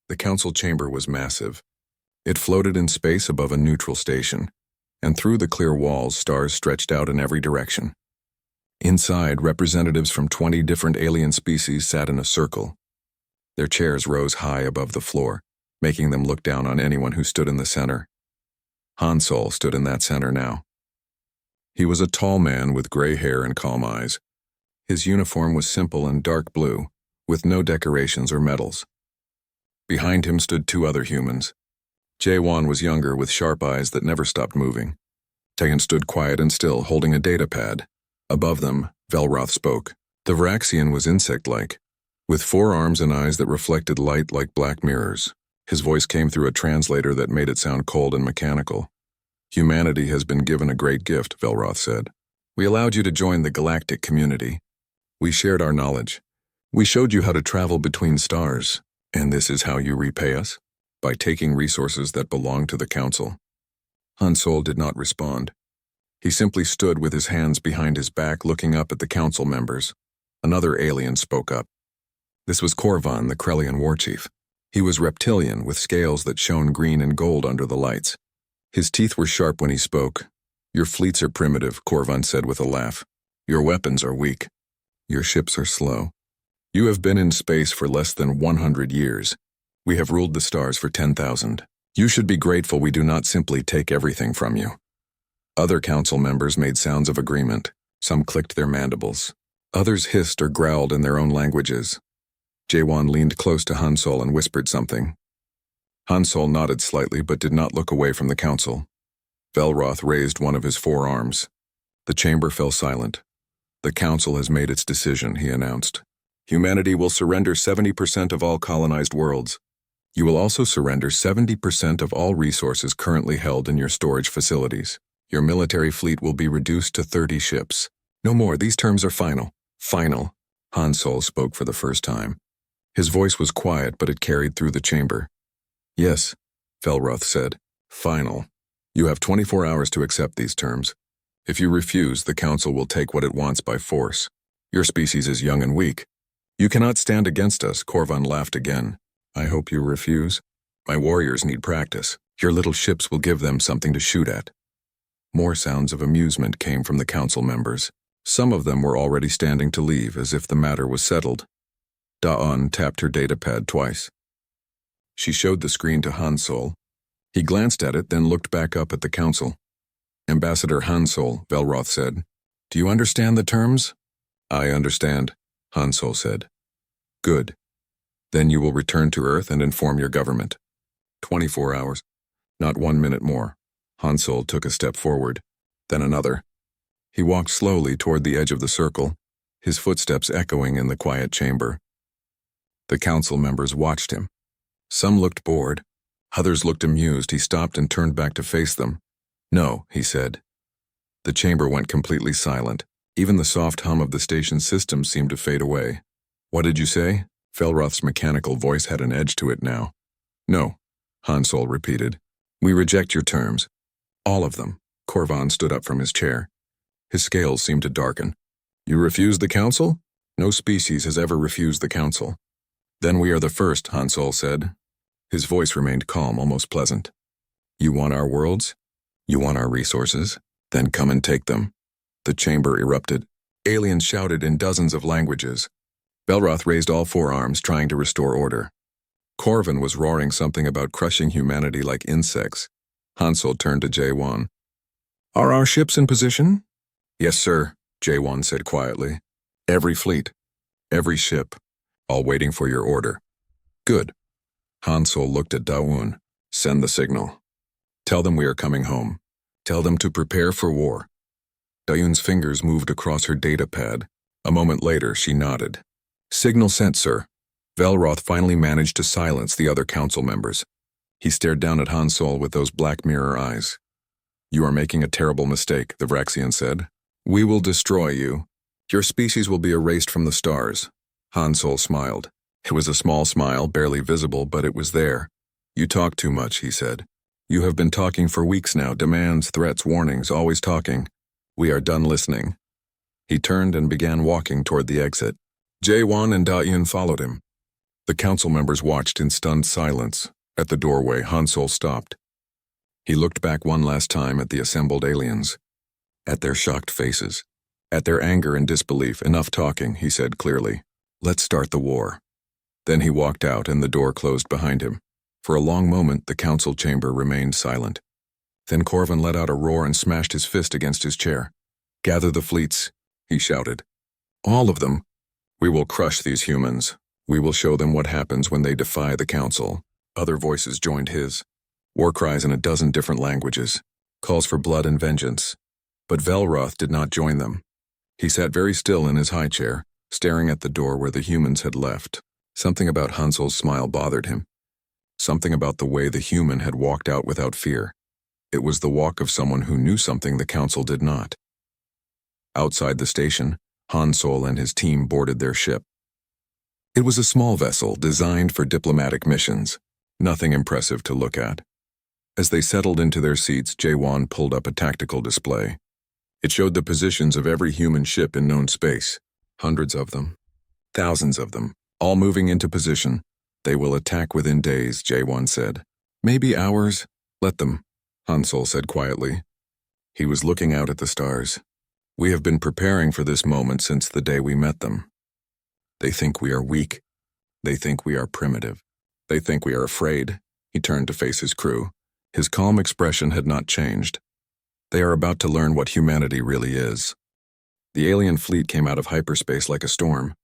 The council chamber was massive. It floated in space above a neutral station, and through the clear walls, stars stretched out in every direction. Inside, representatives from 20 different alien species sat in a circle. Their chairs rose high above the floor, making them look down on anyone who stood in the center. Han Sol stood in that center now. He was a tall man with gray hair and calm eyes. His uniform was simple and dark blue, with no decorations or medals. Behind him stood two other humans. Jae-won was younger with sharp eyes that never stopped moving. Taehyun stood quiet and still, holding a data pad. Above them, Velroth spoke. The Varaxian was insect-like, with 4 arms and eyes that reflected light like black mirrors. His voice came through a translator that made it sound cold and mechanical. Humanity has been given a great gift, Velroth said. We allowed you to join the galactic community. We shared our knowledge. We showed you how to travel between stars. And this is how you repay us? By taking resources that belong to the council. Han Sol did not respond. He simply stood with his hands behind his back looking up at the council members. Another alien spoke up. This was Korvan, the Krellian war chief. He was reptilian with scales that shone green and gold under the lights. His teeth were sharp when he spoke. Your fleets are primitive, Korvan said with a laugh. Your weapons are weak. Your ships are slow. You have been in space for less than 100 years. We have ruled the stars for 10,000. You should be grateful we do not simply take everything from you. Other council members made sounds of agreement. Some clicked their mandibles. Others hissed or growled in their own languages. Jae-won leaned close to Han Sol and whispered something. Han Sol nodded slightly but did not look away from the council. Velroth raised one of his 4 arms. The chamber fell silent. The council has made its decision, he announced. Humanity will surrender 70% of all colonized worlds. You will also surrender 70% of all resources currently held in your storage facilities. Your military fleet will be reduced to 30 ships. No more, these terms are final. Final. Han Sol spoke for the first time. His voice was quiet, but it carried through the chamber. Yes, Velroth said. Final. You have 24 hours to accept these terms. If you refuse, the council will take what it wants by force. Your species is young and weak. You cannot stand against us, Korvan laughed again. I hope you refuse. My warriors need practice. Your little ships will give them something to shoot at. More sounds of amusement came from the council members. Some of them were already standing to leave, as if the matter was settled. Da-on tapped her datapad twice. She showed the screen to Han Sol. He glanced at it, then looked back up at the council. Ambassador Han Sol, Velroth said. Do you understand the terms? I understand, Han Sol said. Good. Then you will return to Earth and inform your government. 24 hours. Not 1 minute more. Han Sol took a step forward, then another. He walked slowly toward the edge of the circle, his footsteps echoing in the quiet chamber. The council members watched him. Some looked bored. Others looked amused. He stopped and turned back to face them. No, he said. The chamber went completely silent. Even the soft hum of the station's system seemed to fade away. What did you say? Velroth's mechanical voice had an edge to it now. No, Han Sol repeated. We reject your terms. All of them. Korvan stood up from his chair. His scales seemed to darken. You refuse the council? No species has ever refused the council. Then we are the first, Han Sol said. His voice remained calm, almost pleasant. You want our worlds? You want our resources? Then come and take them. The chamber erupted. Aliens shouted in dozens of languages. Velroth raised all 4 arms, trying to restore order. Korvan was roaring something about crushing humanity like insects. Han Sol turned to Jae-won. Are our ships in position? Yes, sir, Jae-won said quietly. Every fleet. Every ship. All waiting for your order. Good. Han Sol looked at Da-woon. Send the signal. Tell them we are coming home. Tell them to prepare for war. Da-yoon's fingers moved across her data pad. A moment later, she nodded. Signal sent, sir. Velroth finally managed to silence the other council members. He stared down at Han Sol with those black mirror eyes. You are making a terrible mistake, the Varaxian said. We will destroy you. Your species will be erased from the stars. Han Sol smiled. It was a small smile, barely visible, but it was there. You talk too much, he said. You have been talking for weeks now, demands, threats, warnings, always talking. We are done listening. He turned and began walking toward the exit. Jae-won and Da-yoon followed him. The council members watched in stunned silence. At the doorway, Han Solo stopped. He looked back one last time at the assembled aliens, at their shocked faces, at their anger and disbelief. Enough talking, he said clearly. Let's start the war. Then he walked out and the door closed behind him. For a long moment, the council chamber remained silent. Then Corvin let out a roar and smashed his fist against his chair. Gather the fleets, he shouted. All of them. We will crush these humans. We will show them what happens when they defy the council. Other voices joined his. War cries in a dozen different languages. Calls for blood and vengeance. But Velroth did not join them. He sat very still in his high chair, staring at the door where the humans had left. Something about Hansel's smile bothered him. Something about the way the human had walked out without fear. It was the walk of someone who knew something the council did not. Outside the station, Han Solo and his team boarded their ship. It was a small vessel designed for diplomatic missions, nothing impressive to look at. As they settled into their seats, Jaewon pulled up a tactical display. It showed the positions of every human ship in known space. Hundreds of them. Thousands of them, all moving into position. They will attack within days, Jaewon said. Maybe hours. Let them, Han Solo said quietly. He was looking out at the stars. We have been preparing for this moment since the day we met them. They think we are weak. They think we are primitive. They think we are afraid. He turned to face his crew. His calm expression had not changed. They are about to learn what humanity really is. The alien fleet came out of hyperspace like a storm.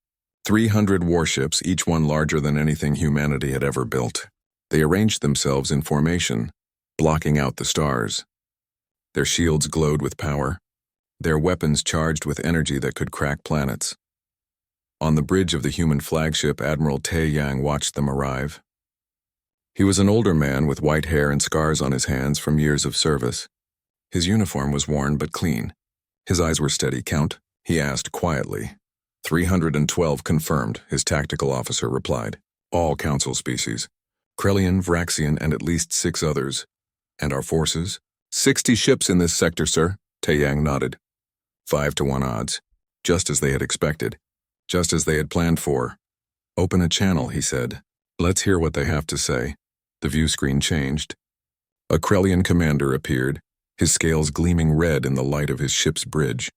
300 warships, each one larger than anything humanity had ever built. They arranged themselves in formation, blocking out the stars. Their shields glowed with power. Their weapons charged with energy that could crack planets. On the bridge of the human flagship, Admiral Tae Yang watched them arrive. He was an older man with white hair and scars on his hands from years of service. His uniform was worn but clean. His eyes were steady. Count, he asked quietly. 312 confirmed, his tactical officer replied. All council species. Krellian, Vraxian, and at least 6 others. And our forces? 60 ships in this sector, sir, Tae Yang nodded. 5-to-1 odds. Just as they had expected. Just as they had planned for. Open a channel, he said. Let's hear what they have to say. The view screen changed. A Krellian commander appeared, his scales gleaming red in the light of his ship's bridge.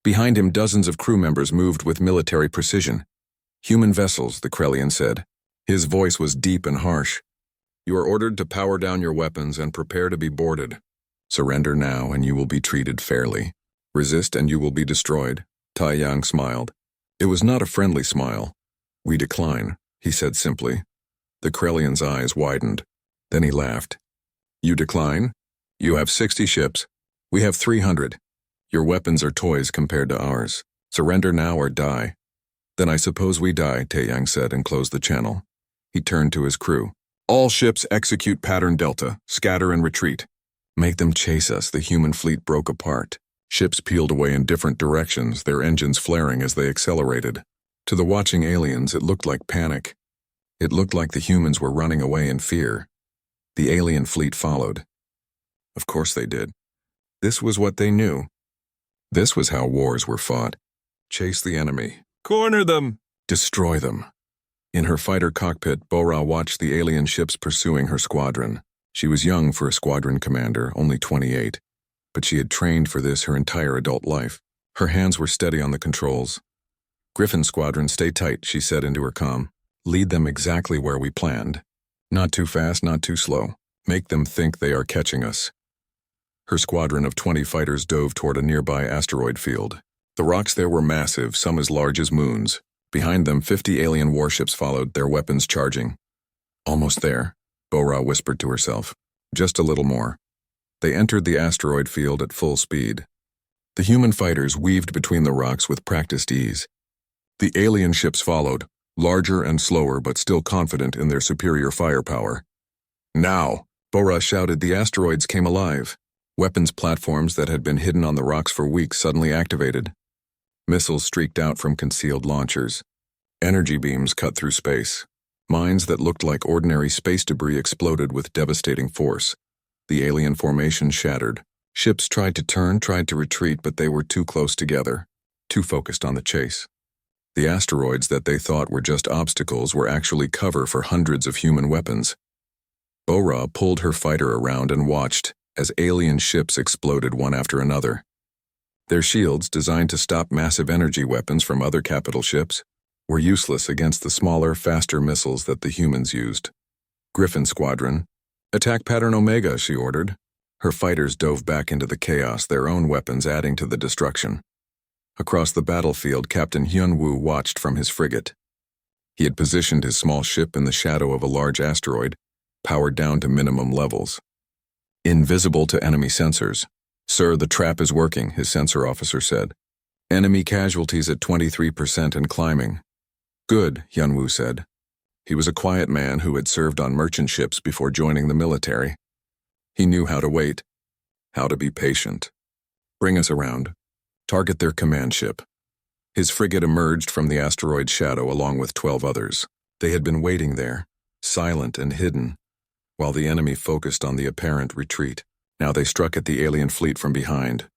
Behind him, dozens of crew members moved with military precision. Human vessels, the Krellian said. His voice was deep and harsh. You are ordered to power down your weapons and prepare to be boarded. Surrender now and you will be treated fairly. Resist and you will be destroyed. Tae Yang smiled. It was not a friendly smile. We decline, he said simply. The Krellian's eyes widened. Then he laughed. You decline? You have 60 ships. We have 300. Your weapons are toys compared to ours. Surrender now or die. Then I suppose we die, Tae Yang said and closed the channel. He turned to his crew. All ships execute pattern Delta, scatter and retreat. Make them chase us. The human fleet broke apart. Ships peeled away in different directions, their engines flaring as they accelerated. To the watching aliens, it looked like panic. It looked like the humans were running away in fear. The alien fleet followed. Of course they did. This was what they knew. This was how wars were fought. Chase the enemy. Corner them. Destroy them. In her fighter cockpit, Bora watched the alien ships pursuing her squadron. She was young for a squadron commander, only 28. But she had trained for this her entire adult life. Her hands were steady on the controls. Griffin Squadron, stay tight, she said into her comm. Lead them exactly where we planned. Not too fast, not too slow. Make them think they are catching us. Her squadron of 20 fighters dove toward a nearby asteroid field. The rocks there were massive, some as large as moons. Behind them, 50 alien warships followed, their weapons charging. Almost there, Bora whispered to herself. Just a little more. They entered the asteroid field at full speed. The human fighters weaved between the rocks with practiced ease. The alien ships followed, larger and slower but still confident in their superior firepower. Now, Bora shouted. The asteroids came alive. Weapons platforms that had been hidden on the rocks for weeks suddenly activated. Missiles streaked out from concealed launchers. Energy beams cut through space. Mines that looked like ordinary space debris exploded with devastating force. The alien formation shattered. Ships tried to turn, tried to retreat, but they were too close together, too focused on the chase. The asteroids that they thought were just obstacles were actually cover for hundreds of human weapons. Bora pulled her fighter around and watched as alien ships exploded one after another. Their shields, designed to stop massive energy weapons from other capital ships, were useless against the smaller, faster missiles that the humans used. Griffin Squadron, attack pattern Omega, she ordered. Her fighters dove back into the chaos, their own weapons adding to the destruction. Across the battlefield, Captain Hyun-woo watched from his frigate. He had positioned his small ship in the shadow of a large asteroid, powered down to minimum levels. Invisible to enemy sensors. Sir, the trap is working, his sensor officer said. Enemy casualties at 23% and climbing. Good, Hyun-woo said. He was a quiet man who had served on merchant ships before joining the military. He knew how to wait, how to be patient. Bring us around. Target their command ship. His frigate emerged from the asteroid's shadow along with 12 others. They had been waiting there, silent and hidden, while the enemy focused on the apparent retreat. Now they struck at the alien fleet from behind.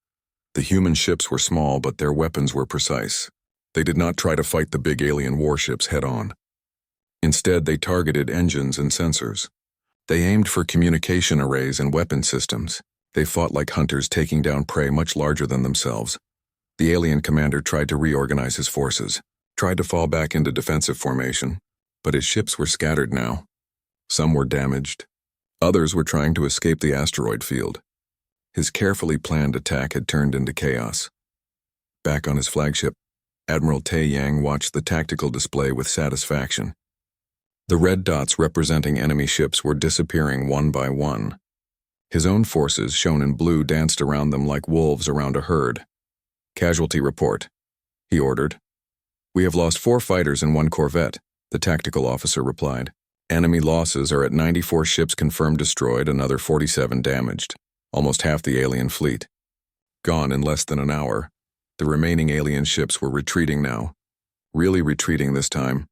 The human ships were small, but their weapons were precise. They did not try to fight the big alien warships head-on. Instead, they targeted engines and sensors. They aimed for communication arrays and weapon systems. They fought like hunters taking down prey much larger than themselves. The alien commander tried to reorganize his forces, tried to fall back into defensive formation, but his ships were scattered now. Some were damaged. Others were trying to escape the asteroid field. His carefully planned attack had turned into chaos. Back on his flagship, Admiral Tae-yang watched the tactical display with satisfaction. The red dots representing enemy ships were disappearing one by one. His own forces, shown in blue, danced around them like wolves around a herd. Casualty report, he ordered. We have lost 4 fighters and 1 corvette, the tactical officer replied. Enemy losses are at 94 ships confirmed destroyed, another 47 damaged, almost half the alien fleet. Gone in less than an hour. The remaining alien ships were retreating now. Really retreating this time.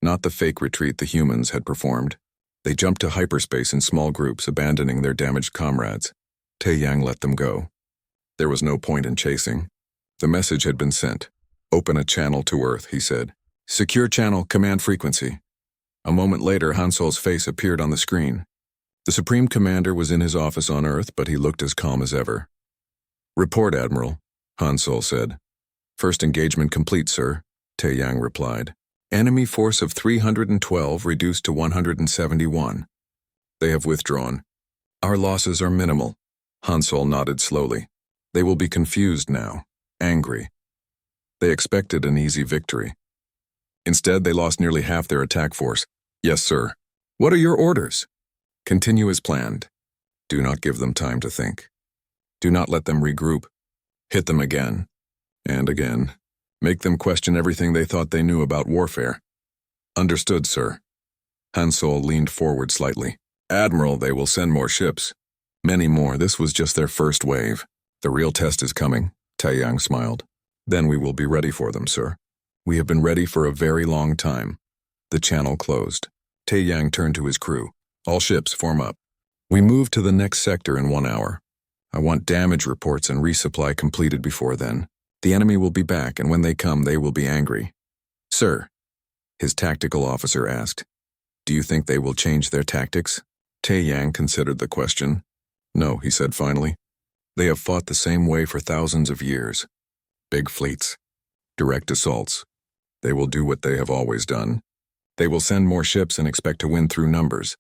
Not the fake retreat the humans had performed. They jumped to hyperspace in small groups, abandoning their damaged comrades. Tae-yang let them go. There was no point in chasing. The message had been sent. Open a channel to Earth, he said. Secure channel, command frequency. A moment later, Han Sol's face appeared on the screen. The Supreme Commander was in his office on Earth, but he looked as calm as ever. Report, Admiral, Han Sol said. First engagement complete, sir, Tae-yang replied. Enemy force of 312 reduced to 171. They have withdrawn. Our losses are minimal. Han Sol nodded slowly. They will be confused now, angry. They expected an easy victory. Instead, they lost nearly half their attack force. Yes, sir. What are your orders? Continue as planned. Do not give them time to think. Do not let them regroup. Hit them again. And again. Make them question everything they thought they knew about warfare. Understood, sir. Han Sol leaned forward slightly. Admiral, they will send more ships. Many more. This was just their first wave. The real test is coming, Tae-yang smiled. Then we will be ready for them, sir. We have been ready for a very long time. The channel closed. Tae-yang turned to his crew. All ships, form up. We move to the next sector in 1 hour. I want damage reports and resupply completed before then. The enemy will be back, and when they come, they will be angry. Sir, his tactical officer asked, do you think they will change their tactics? Tae-yang considered the question. No, he said finally. They have fought the same way for thousands of years. Big fleets. Direct assaults. They will do what they have always done. They will send more ships and expect to win through numbers.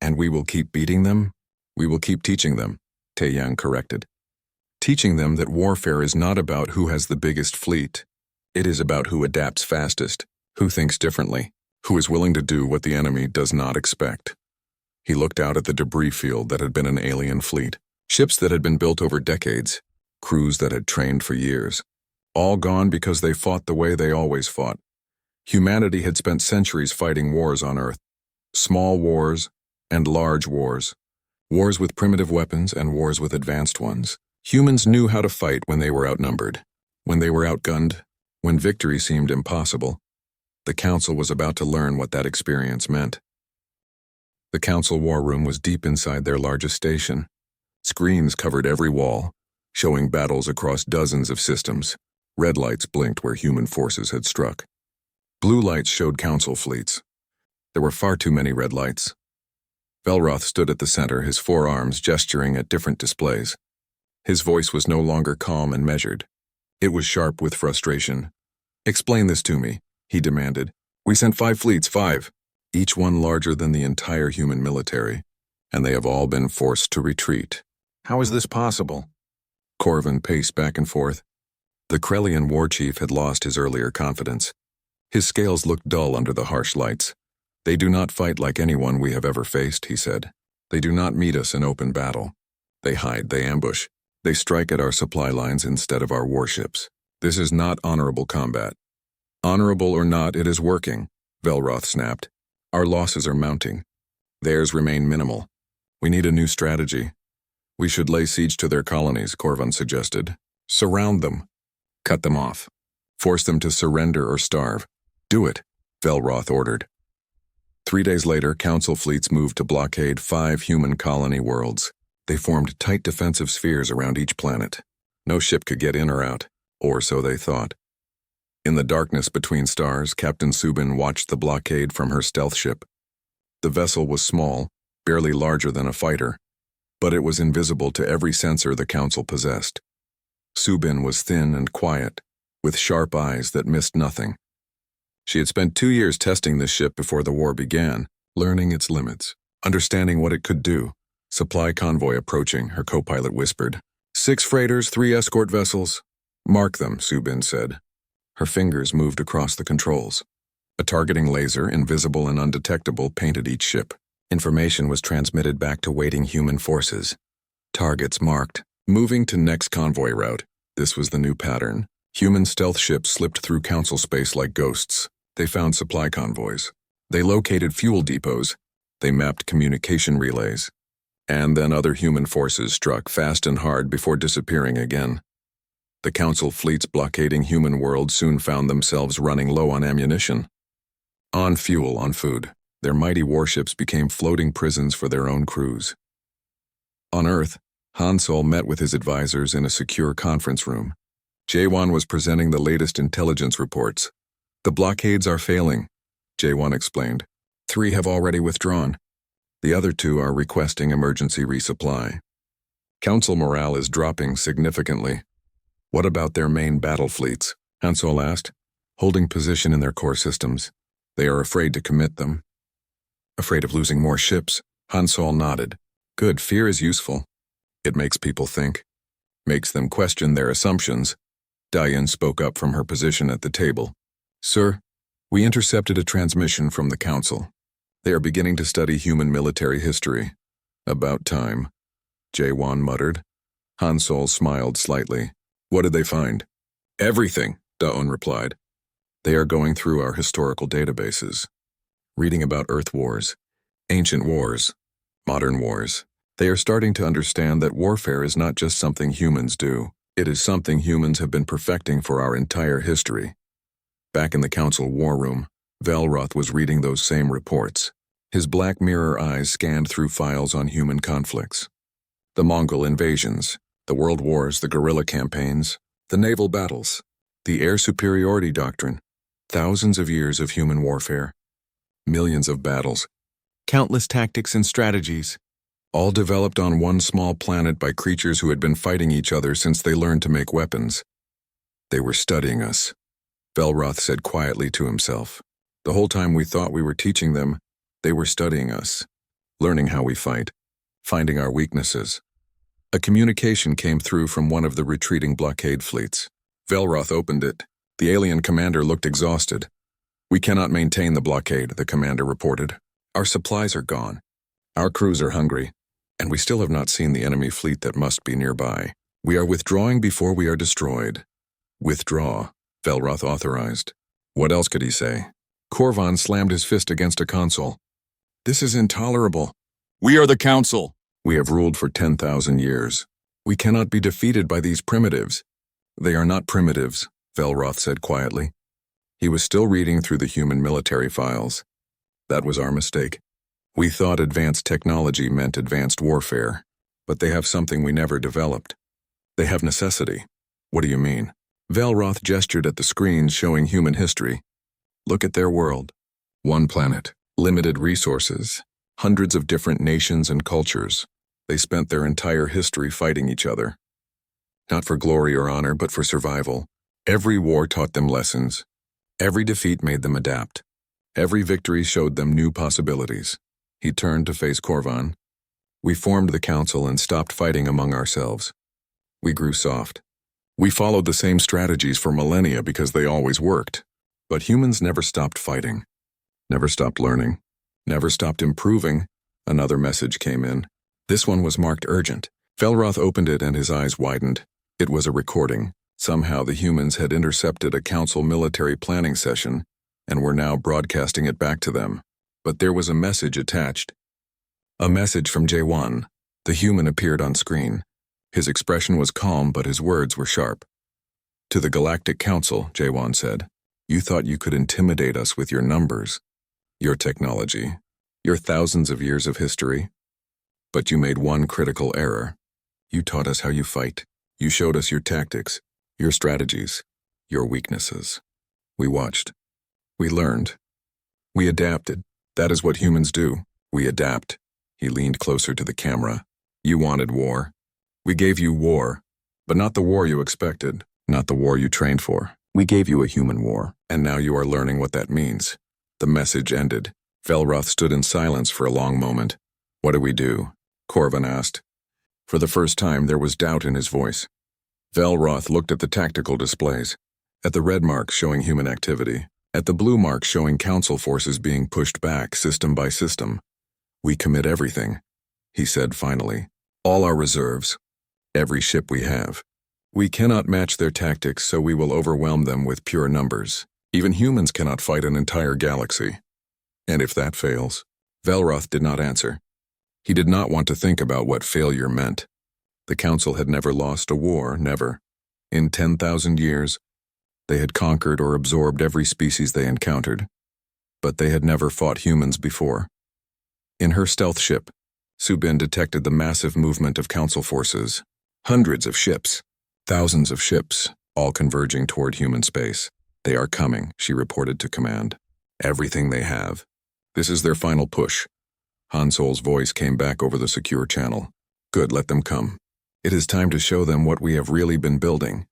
And we will keep beating them? We will keep teaching them, Tae-yang corrected. Teaching them that warfare is not about who has the biggest fleet. It is about who adapts fastest, who thinks differently, who is willing to do what the enemy does not expect. He looked out at the debris field that had been an alien fleet. Ships that had been built over decades, crews that had trained for years. All gone because they fought the way they always fought. Humanity had spent centuries fighting wars on Earth. Small wars and large wars. Wars with primitive weapons and wars with advanced ones. Humans knew how to fight when they were outnumbered, when they were outgunned, when victory seemed impossible. The Council was about to learn what that experience meant. The Council war room was deep inside their largest station. Screens covered every wall, showing battles across dozens of systems. Red lights blinked where human forces had struck. Blue lights showed council fleets. There were far too many red lights. Velroth stood at the center, his forearms gesturing at different displays. His voice was no longer calm and measured. It was sharp with frustration. "Explain this to me," he demanded. "We sent 5 fleets, 5, each one larger than the entire human military, and they have all been forced to retreat. How is this possible?" Corvin paced back and forth. The Krellian war chief had lost his earlier confidence. His scales looked dull under the harsh lights. "They do not fight like anyone we have ever faced," he said. "They do not meet us in open battle. They hide, they ambush. They strike at our supply lines instead of our warships. This is not honorable combat." "Honorable or not, it is working," Velroth snapped. "Our losses are mounting. Theirs remain minimal. We need a new strategy." "We should lay siege to their colonies," Corvin suggested. "Surround them. Cut them off. Force them to surrender or starve." "Do it," Velroth ordered. 3 days later, council fleets moved to blockade 5 human colony worlds. They formed tight defensive spheres around each planet. No ship could get in or out, or so they thought. In the darkness between stars, Captain Subin watched the blockade from her stealth ship. The vessel was small, barely larger than a fighter, but it was invisible to every sensor the council possessed. Subin was thin and quiet, with sharp eyes that missed nothing. She had spent 2 years testing this ship before the war began, learning its limits, understanding what it could do. "Supply convoy approaching," her co-pilot whispered. 6 freighters, 3 escort vessels." "Mark them," Subin said. Her fingers moved across the controls. A targeting laser, invisible and undetectable, painted each ship. Information was transmitted back to waiting human forces. Targets marked. Moving to next convoy route. This was the new pattern. Human stealth ships slipped through council space like ghosts. They found supply convoys. They located fuel depots. They mapped communication relays. And then other human forces struck fast and hard before disappearing again. The council fleets blockading human worlds soon found themselves running low on ammunition. On fuel, on food. Their mighty warships became floating prisons for their own crews. On Earth, Han Sol met with his advisors in a secure conference room. Jaewon was presenting the latest intelligence reports. "The blockades are failing," Jaewon explained. 3 have already withdrawn. The other 2 are requesting emergency resupply. Council morale is dropping significantly. "What about their main battle fleets?" Han Sol asked. "Holding position in their core systems. They are afraid to commit them." "Afraid of losing more ships?" Han Sol nodded. "Good, fear is useful. It makes people think. Makes them question their assumptions." Diane spoke up from her position at the table. "Sir, we intercepted a transmission from the council. They are beginning to study human military history." "About time," Jaewon muttered. Han Sol smiled slightly. "What did they find?" "Everything," Daon replied. "They are going through our historical databases, reading about Earth wars, ancient wars, modern wars. They are starting to understand that warfare is not just something humans do. It is something humans have been perfecting for our entire history." Back in the council war room, Velroth was reading those same reports. His black mirror eyes scanned through files on human conflicts. The Mongol invasions, the world wars, the guerrilla campaigns, the naval battles, the air superiority doctrine, thousands of years of human warfare, millions of battles, countless tactics and strategies, all developed on one small planet by creatures who had been fighting each other since they learned to make weapons. "They were studying us," Velroth said quietly to himself. "The whole time we thought we were teaching them, they were studying us, learning how we fight, finding our weaknesses." A communication came through from one of the retreating blockade fleets. Velroth opened it. The alien commander looked exhausted. "We cannot maintain the blockade," the commander reported. "Our supplies are gone. Our crews are hungry, and we still have not seen the enemy fleet that must be nearby. We are withdrawing before we are destroyed." "Withdraw," Velroth authorized. What else could he say? Corvin slammed his fist against a console. "This is intolerable. We are the council. We have ruled for 10,000 years. We cannot be defeated by these primitives." "They are not primitives," Velroth said quietly. He was still reading through the human military files. "That was our mistake. We thought advanced technology meant advanced warfare, but they have something we never developed. They have necessity." "What do you mean?" Velroth gestured at the screens showing human history. Look at their world. One planet, limited resources, hundreds of different nations and cultures. They spent their entire history fighting each other. Not for glory or honor, but for survival. Every war taught them lessons. Every defeat made them adapt. Every victory showed them new possibilities. He turned to face Korvan. We formed the council and stopped fighting among ourselves. We grew soft. We followed the same strategies for millennia because they always worked. But humans never stopped fighting. Never stopped learning. Never stopped improving. Another message came in. This one was marked urgent. Velroth opened it and his eyes widened. It was a recording. Somehow the humans had intercepted a council military planning session and were now broadcasting it back to them. But there was a message attached. A message from J1. The human appeared on screen. His expression was calm, but his words were sharp. To the Galactic Council, J1 said, you thought you could intimidate us with your numbers, your technology, your thousands of years of history. But you made one critical error. You taught us how you fight. You showed us your tactics, your strategies, your weaknesses. We watched. We learned. We adapted. That is what humans do. We adapt. He leaned closer to the camera. You wanted war. We gave you war, but not the war you expected, not the war you trained for. We gave you a human war, and now you are learning what that means. The message ended. Velroth stood in silence for a long moment. What do we do? Korvan asked. For the first time, there was doubt in his voice. Velroth looked at the tactical displays, at the red marks showing human activity, at the blue marks showing council forces being pushed back system by system. We commit everything, he said finally. All our reserves. Every ship we have. We cannot match their tactics, so we will overwhelm them with pure numbers. Even humans cannot fight an entire galaxy. And if that fails? Velroth did not answer. He did not want to think about what failure meant. The Council had never lost a war, never. In 10,000 years, they had conquered or absorbed every species they encountered. But they had never fought humans before. In her stealth ship, Subin detected the massive movement of Council forces. Hundreds of ships, thousands of ships, all converging toward human space. They are coming, she reported to command. Everything they have. This is their final push. Han Sol's voice came back over the secure channel. Good, let them come. It is time to show them what we have really been building.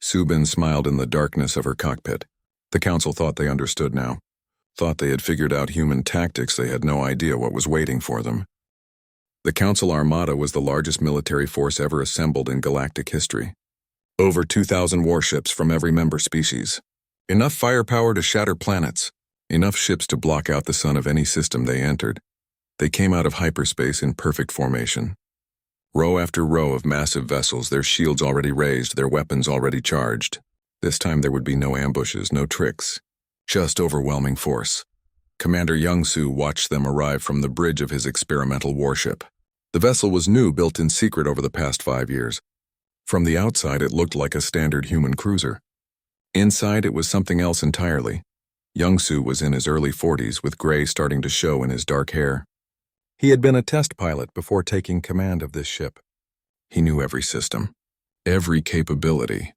Subin smiled in the darkness of her cockpit. The Council thought they understood now. Thought they had figured out human tactics. They had no idea what was waiting for them. The Council Armada was the largest military force ever assembled in galactic history. Over 2,000 warships from every member species. Enough firepower to shatter planets. Enough ships to block out the sun of any system they entered. They came out of hyperspace in perfect formation. Row after row of massive vessels, their shields already raised, their weapons already charged. This time there would be no ambushes, no tricks. Just overwhelming force. Commander Young-Soo watched them arrive from the bridge of his experimental warship. The vessel was new, built in secret over the past 5 years. From the outside, it looked like a standard human cruiser. Inside, it was something else entirely. Young-Soo was in his early 40s, with gray starting to show in his dark hair. He had been a test pilot before taking command of this ship. He knew every system, every capability,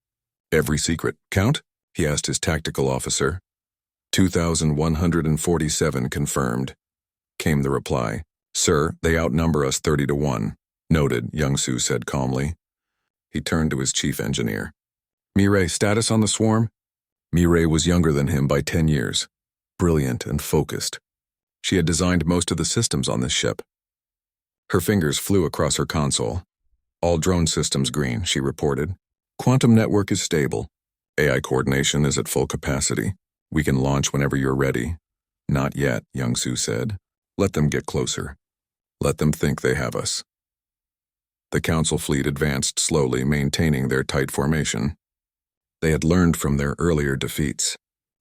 every secret. Count? He asked his tactical officer. 2,147 confirmed. Came the reply. Sir, they outnumber us 30-1. Noted, Young-Soo said calmly. He turned to his chief engineer. Mireille, status on the swarm? Mireille was younger than him by 10 years. Brilliant and focused. She had designed most of the systems on this ship. Her fingers flew across her console. All drone systems green, she reported. Quantum network is stable. AI coordination is at full capacity. We can launch whenever you're ready. Not yet, Young-Soo said. Let them get closer. Let them think they have us. The Council fleet advanced slowly, maintaining their tight formation. They had learned from their earlier defeats.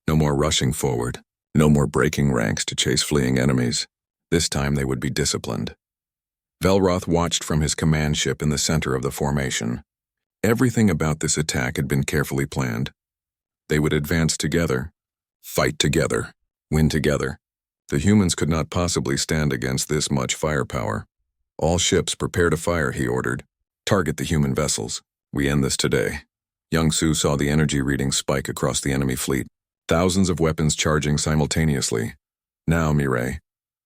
No more rushing forward. No more breaking ranks to chase fleeing enemies. This time they would be disciplined. Velroth watched from his command ship in the center of the formation. Everything about this attack had been carefully planned. They would advance together, fight together, win together. The humans could not possibly stand against this much firepower. All ships prepare to fire, he ordered. Target the human vessels. We end this today. Young-Soo saw the energy reading spike across the enemy fleet. thousands of weapons charging simultaneously. "Now, Mireille."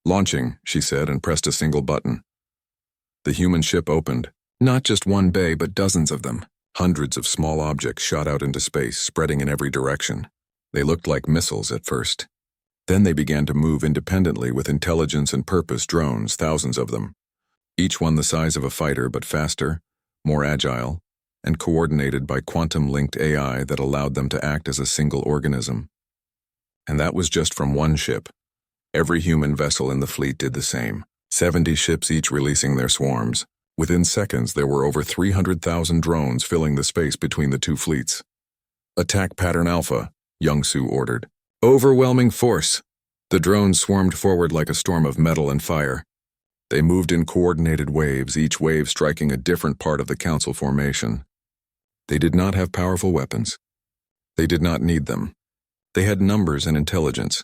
"Launching," she said, and pressed a single button. The human ship opened. Not just one bay, but dozens of them. Hundreds of small objects shot out into space, spreading in every direction. They looked like missiles at first. Then they began to move independently with intelligence and purpose. Drones, thousands of them. Each one the size of a fighter, but faster, more agile, and coordinated by quantum-linked AI that allowed them to act as a single organism. And that was just from one ship. Every human vessel in the fleet did the same. 70 ships each releasing their swarms. Within seconds, there were over 300,000 drones filling the space between the two fleets. "Attack pattern Alpha," Young-Soo ordered. "Overwhelming force." The drones swarmed forward like a storm of metal and fire. They moved in coordinated waves, each wave striking a different part of the Council formation. They did not have powerful weapons. They did not need them. They had numbers and intelligence.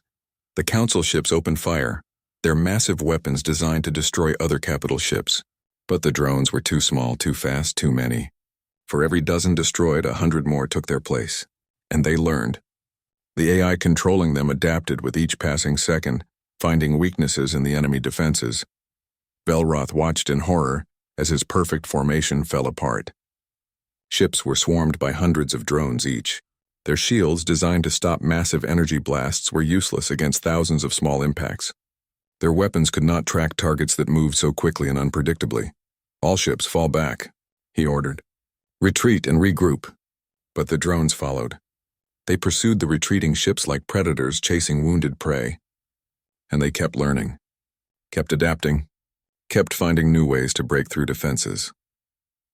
The Council ships opened fire, their massive weapons designed to destroy other capital ships. But the drones were too small, too fast, too many. For every dozen destroyed, 100 more took their place. And they learned. The AI controlling them adapted with each passing second, finding weaknesses in the enemy defenses. Velroth watched in horror as his perfect formation fell apart. Ships were swarmed by hundreds of drones each. Their shields, designed to stop massive energy blasts, were useless against thousands of small impacts. Their weapons could not track targets that moved so quickly and unpredictably. "All ships fall back," he ordered. "Retreat and regroup." But the drones followed. They pursued the retreating ships like predators chasing wounded prey. And they kept learning, kept adapting, kept finding new ways to break through defenses.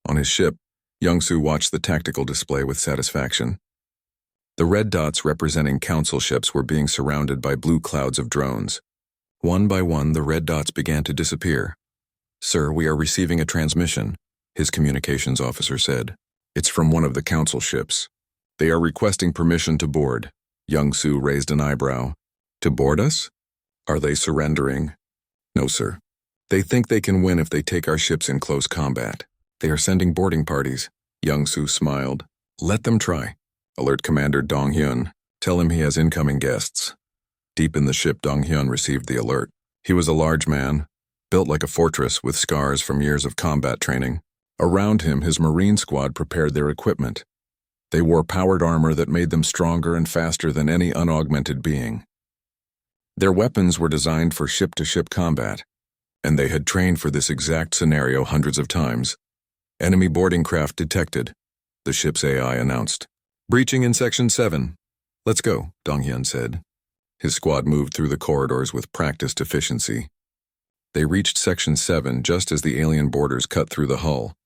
On his ship, Young-Soo watched the tactical display with satisfaction. The red dots representing Council ships were being surrounded by blue clouds of drones. One by one, the red dots began to disappear. "Sir, we are receiving a transmission," his communications officer said. "It's from one of the Council ships. They are requesting permission to board." Young-Soo raised an eyebrow. "To board us? Are they surrendering?" "No, sir. They think they can win if they take our ships in close combat. They are sending boarding parties." Young-Soo smiled. "Let them try. Alert Commander Dong-hyun. Tell him he has incoming guests." Deep in the ship, Dong-hyun received the alert. He was a large man, built like a fortress with scars from years of combat training. Around him, his Marine squad prepared their equipment. They wore powered armor that made them stronger and faster than any unaugmented being. Their weapons were designed for ship-to-ship combat, and they had trained for this exact scenario hundreds of times. "Enemy boarding craft detected," the ship's AI announced. "Breaching in Section 7. "Let's go," Dong-hyun said. His squad moved through the corridors with practiced efficiency. They reached Section 7 just as the alien boarders cut through the hull.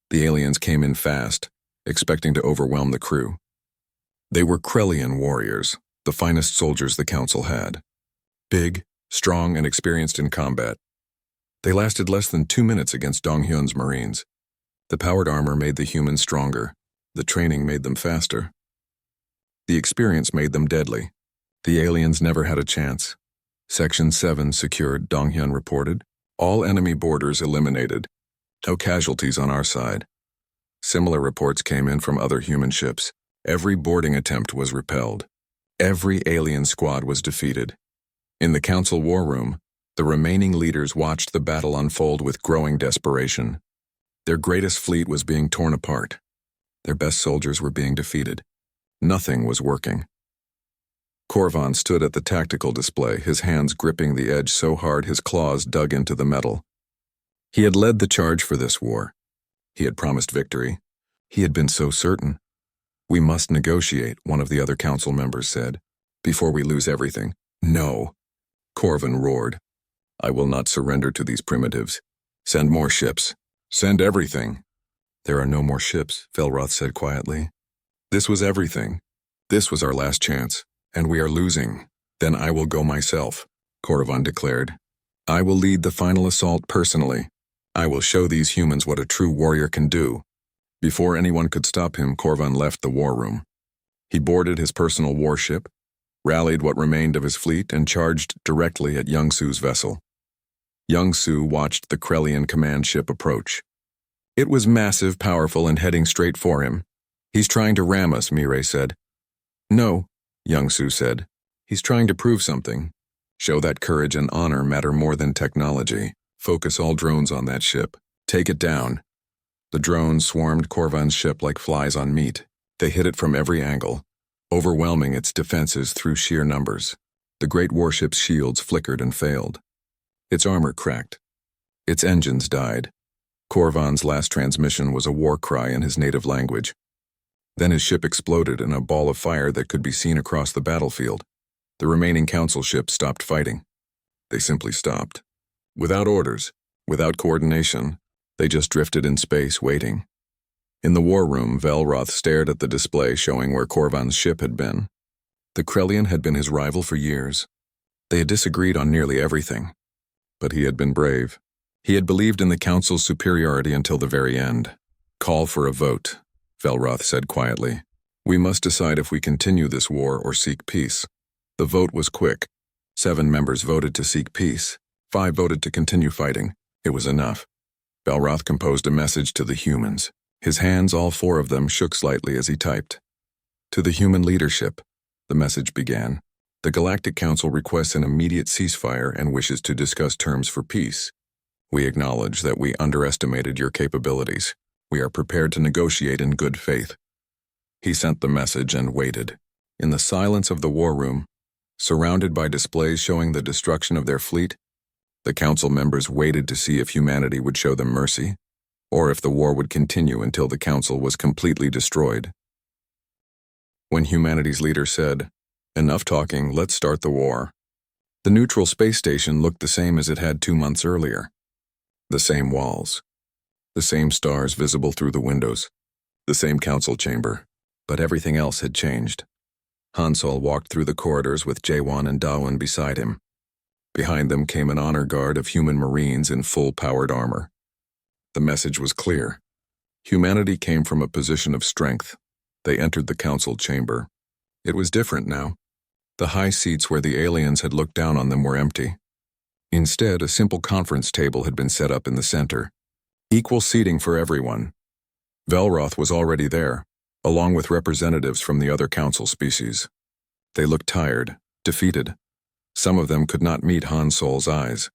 The aliens came in fast, expecting to overwhelm the crew. They were Krellian warriors, the finest soldiers the Council had. Big, strong, and experienced in combat. They lasted less than 2 minutes against Dong-hyun's Marines. The powered armor made the humans stronger. The training made them faster. The experience made them deadly. The aliens never had a chance. Section 7 secured, Dong-hyun reported. All enemy boarders eliminated. No casualties on our side. Similar reports came in from other human ships. Every boarding attempt was repelled. Every alien squad was defeated. In the Council war room, the remaining leaders watched the battle unfold with growing desperation. Their greatest fleet was being torn apart. Their best soldiers were being defeated. Nothing was working. Korvan stood at the tactical display, his hands gripping the edge so hard his claws dug into the metal. He had led the charge for this war. He had promised victory. He had been so certain. "We must negotiate," one of the other council members said, "before we lose everything." "No," Korvan roared. "I will not surrender to these primitives. Send more ships. Send everything." "There are no more ships," Velroth said quietly. "This was everything. This was our last chance. And we are losing. Then I will go myself," Korvan declared. "I will lead the final assault personally. I will show these humans what a true warrior can do." Before anyone could stop him, Korvan left the war room. He boarded his personal warship, rallied what remained of his fleet, and charged directly at Young-Soo's vessel. Young-Soo watched the Krellian command ship approach. It was massive, powerful, and heading straight for him. "He's trying to ram us," Mireille said. "No," Young-Soo said. He's trying to prove something. Show that courage and honor matter more than technology. Focus all drones on that ship. Take it down. The drones swarmed Korvan's ship like flies on meat. They hit it from every angle, overwhelming its defenses through sheer numbers. The great warship's shields flickered and failed. Its armor cracked. Its engines died. Korvan's last transmission was a war cry in his native language. Then his ship exploded in a ball of fire that could be seen across the battlefield. The remaining council ships stopped fighting. They simply stopped. Without orders, without coordination, they just drifted in space, waiting. In the war room, Velroth stared at the display showing where Korvan's ship had been. The Krellian had been his rival for years. They had disagreed on nearly everything. But he had been brave. He had believed in the Council's superiority until the very end. Call for a vote, Velroth said quietly. We must decide if we continue this war or seek peace. The vote was quick. 7 members voted to seek peace. 5 voted to continue fighting. It was enough. Velroth composed a message to the humans. His hands, all 4 of them, shook slightly as he typed. To the human leadership, the message began. The Galactic Council requests an immediate ceasefire and wishes to discuss terms for peace. We acknowledge that we underestimated your capabilities. We are prepared to negotiate in good faith. He sent the message and waited. In the silence of the war room, surrounded by displays showing the destruction of their fleet, the council members waited to see if humanity would show them mercy, or if the war would continue until the council was completely destroyed. When humanity's leader said, "Enough talking, let's start the war," the neutral space station looked the same as it had 2 months earlier. The same walls, the same stars visible through the windows, the same council chamber, but everything else had changed. Hansol walked through the corridors with Jaewon and Dawon beside him. Behind them came an honor guard of human marines in full-powered armor. The message was clear. Humanity came from a position of strength. They entered the council chamber. It was different now. The high seats where the aliens had looked down on them were empty. Instead, a simple conference table had been set up in the center. Equal seating for everyone. Velroth was already there, along with representatives from the other council species. They looked tired, defeated. Some of them could not meet Hansol's eyes.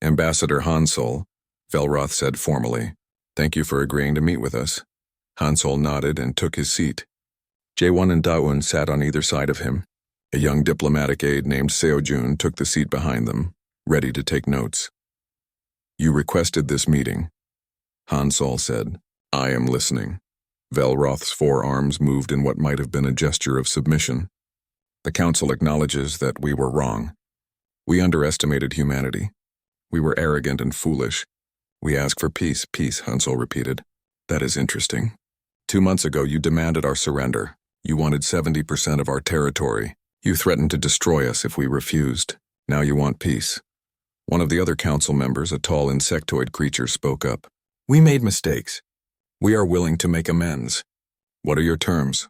Ambassador Hansol, Velroth said formally, "Thank you for agreeing to meet with us." Hansol nodded and took his seat. Jaewon and Dawon sat on either side of him. A young diplomatic aide named Seojun took the seat behind them, ready to take notes. "You requested this meeting," Hansol said. "I am listening." Velroth's forearms moved in what might have been a gesture of submission. "The Council acknowledges that we were wrong. We underestimated humanity. We were arrogant and foolish. We ask for peace, peace," Hansol repeated. "That is interesting. 2 months ago you demanded our surrender. You wanted 70% of our territory. You threatened to destroy us if we refused. Now you want peace." One of the other council members, a tall insectoid creature, spoke up. "We made mistakes. We are willing to make amends. What are your terms?"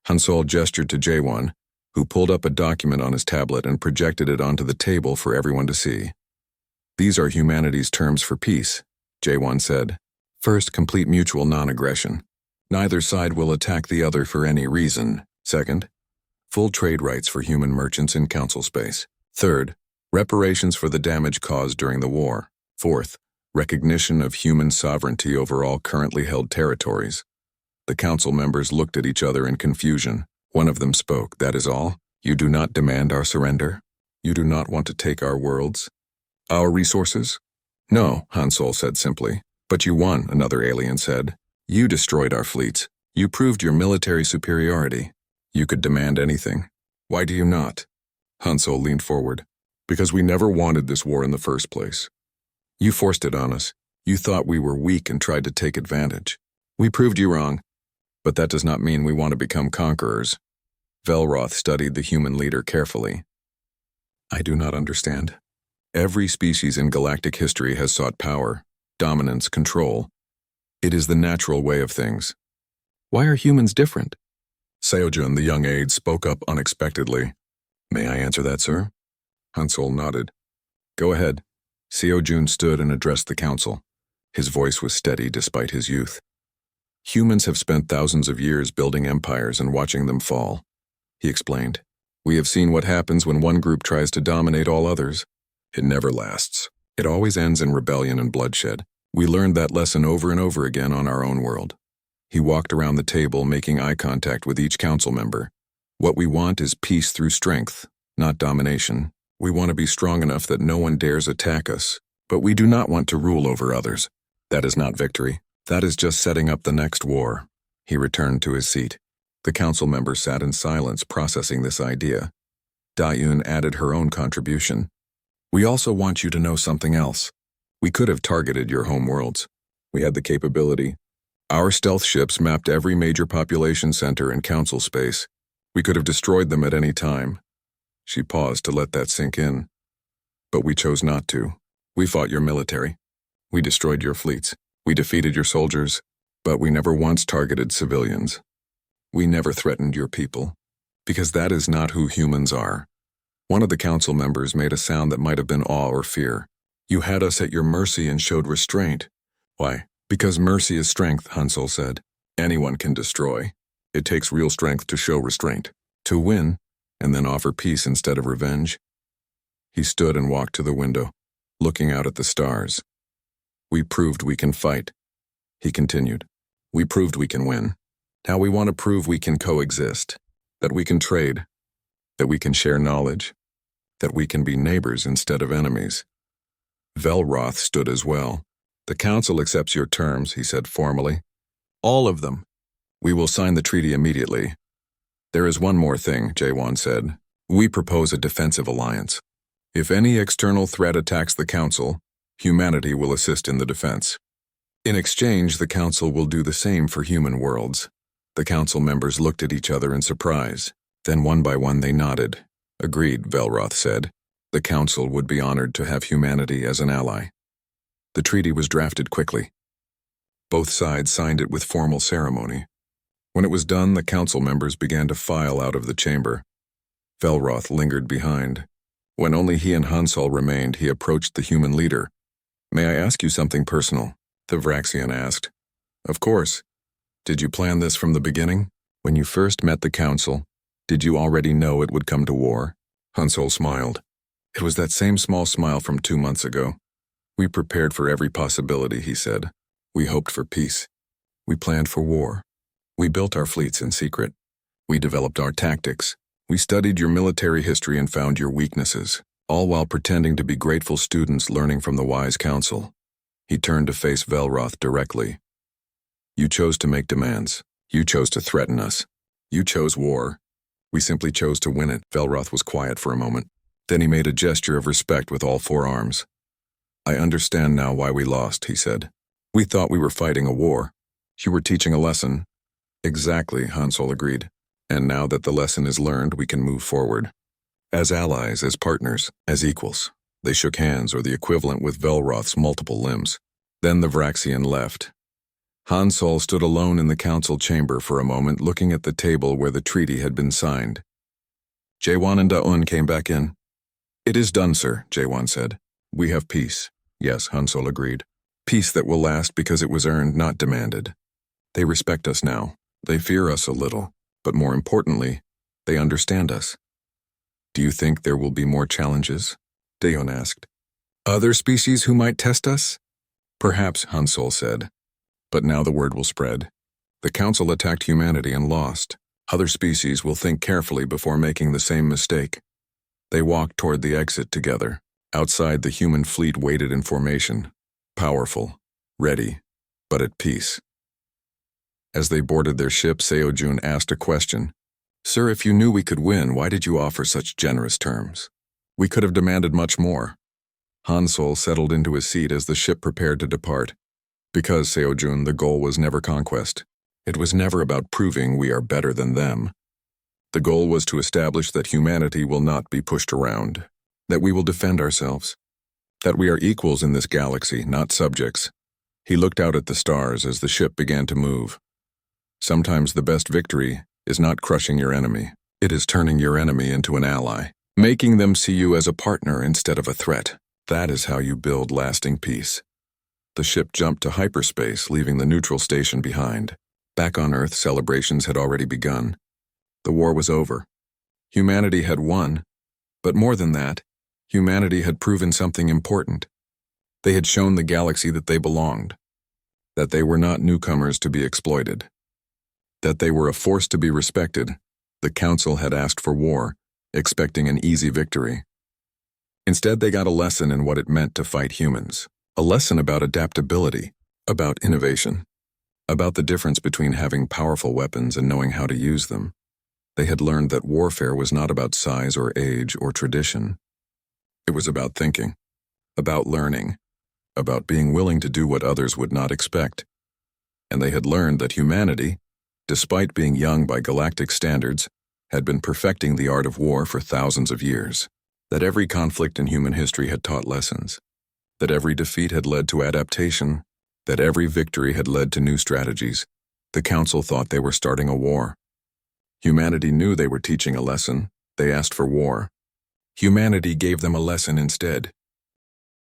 Hansol gestured to Jaewon, who pulled up a document on his tablet and projected it onto the table for everyone to see. "These are humanity's terms for peace," Jaewon said. "First, complete mutual non-aggression. Neither side will attack the other for any reason. Second, full trade rights for human merchants in council space. Third, reparations for the damage caused during the war. Fourth, recognition of human sovereignty over all currently held territories." The council members looked at each other in confusion. One of them spoke. "That is all? You do not demand our surrender? You do not want to take our worlds? Our resources?" "No," Hansol said simply. "But you won," another alien said. "You destroyed our fleets. You proved your military superiority. You could demand anything. Why do you not?" Hansol leaned forward. "Because we never wanted this war in the first place. You forced it on us. You thought we were weak and tried to take advantage. We proved you wrong. But that does not mean we want to become conquerors." Velroth studied the human leader carefully. "I do not understand. Every species in galactic history has sought power, dominance, control. It is the natural way of things. Why are humans different?" Seojun, the young aide, spoke up unexpectedly. "May I answer that, sir?" Hansol nodded. "Go ahead." Seojun stood and addressed the council. His voice was steady despite his youth. "Humans have spent thousands of years building empires and watching them fall," he explained. We have seen what happens when one group tries to dominate all others. It never lasts. It always ends in rebellion and bloodshed. We learned that lesson over and over again on our own world. He walked around the table, making eye contact with each council member. What we want is peace through strength, not domination. We want to be strong enough that no one dares attack us, but we do not want to rule over others. That is not victory. That is just setting up the next war. He returned to his seat. The council members sat in silence, processing this idea. Da-Yun added her own contribution. We also want you to know something else. We could have targeted your home worlds. We had the capability. Our stealth ships mapped every major population center in council space. We could have destroyed them at any time. She paused to let that sink in. But we chose not to. We fought your military. We destroyed your fleets. We defeated your soldiers. But we never once targeted civilians. We never threatened your people. Because that is not who humans are. One of the council members made a sound that might have been awe or fear. You had us at your mercy and showed restraint. Why? Because mercy is strength, Hansel said. Anyone can destroy. It takes real strength to show restraint. To win, and then offer peace instead of revenge. He stood and walked to the window, looking out at the stars. We proved we can fight. He continued. We proved we can win. Now we want to prove we can coexist. That we can trade. That we can share knowledge. That we can be neighbors instead of enemies. Velroth stood as well. The council accepts your terms, he said formally. All of them. We will sign the treaty immediately. There is one more thing, Jaewon said. We propose a defensive alliance. If any external threat attacks the council, humanity will assist in the defense. In exchange, the council will do the same for human worlds. The council members looked at each other in surprise. Then one by one they nodded. Agreed, Velroth said. The council would be honored to have humanity as an ally. The treaty was drafted quickly. Both sides signed it with formal ceremony. When it was done, the council members began to file out of the chamber. Velroth lingered behind. When only he and Hansol remained, he approached the human leader. May I ask you something personal? The Vraxian asked. Of course. Did you plan this from the beginning? When you first met the council, did you already know it would come to war? Hansol smiled. It was that same small smile from 2 months ago. We prepared for every possibility, he said. We hoped for peace. We planned for war. We built our fleets in secret. We developed our tactics. We studied your military history and found your weaknesses, all while pretending to be grateful students learning from the wise council. He turned to face Velroth directly. You chose to make demands. You chose to threaten us. You chose war. We simply chose to win it. Velroth was quiet for a moment. Then he made a gesture of respect with all 4 arms. I understand now why we lost, he said. We thought we were fighting a war. You were teaching a lesson. Exactly, Hansol agreed. And now that the lesson is learned, we can move forward. As allies, as partners, as equals. They shook hands, or the equivalent with Velroth's multiple limbs. Then the Vraxian left. Hansol stood alone in the council chamber for a moment, looking at the table where the treaty had been signed. Jaewon and Da-Un came back in. It is done, sir, Jaewon said. We have peace. Yes, Hansol agreed. Peace that will last because it was earned, not demanded. They respect us now. They fear us a little. But more importantly, they understand us. Do you think there will be more challenges? Da-Un asked. Other species who might test us? Perhaps, Hansol said. But now the word will spread. The council attacked humanity and lost. Other species will think carefully before making the same mistake. They walked toward the exit together. Outside, the human fleet waited in formation. Powerful, ready, but at peace. As they boarded their ship, Seojun asked a question. Sir, if you knew we could win, why did you offer such generous terms? We could have demanded much more. Hansol settled into his seat as the ship prepared to depart. Because, Seojun, the goal was never conquest. It was never about proving we are better than them. The goal was to establish that humanity will not be pushed around, that we will defend ourselves, that we are equals in this galaxy, not subjects. He looked out at the stars as the ship began to move. Sometimes the best victory is not crushing your enemy. It is turning your enemy into an ally, making them see you as a partner instead of a threat. That is how you build lasting peace. The ship jumped to hyperspace, leaving the neutral station behind. Back on Earth, celebrations had already begun. The war was over. Humanity had won, but more than that, humanity had proven something important. They had shown the galaxy that they belonged, that they were not newcomers to be exploited, that they were a force to be respected. The Council had asked for war, expecting an easy victory. Instead, they got a lesson in what it meant to fight humans, a lesson about adaptability, about innovation, about the difference between having powerful weapons and knowing how to use them. They had learned that warfare was not about size or age or tradition. It was about thinking, about learning, about being willing to do what others would not expect. And they had learned that humanity, despite being young by galactic standards, had been perfecting the art of war for thousands of years, that every conflict in human history had taught lessons, that every defeat had led to adaptation, that every victory had led to new strategies. The Council thought they were starting a war. Humanity knew they were teaching a lesson. They asked for war. Humanity gave them a lesson instead.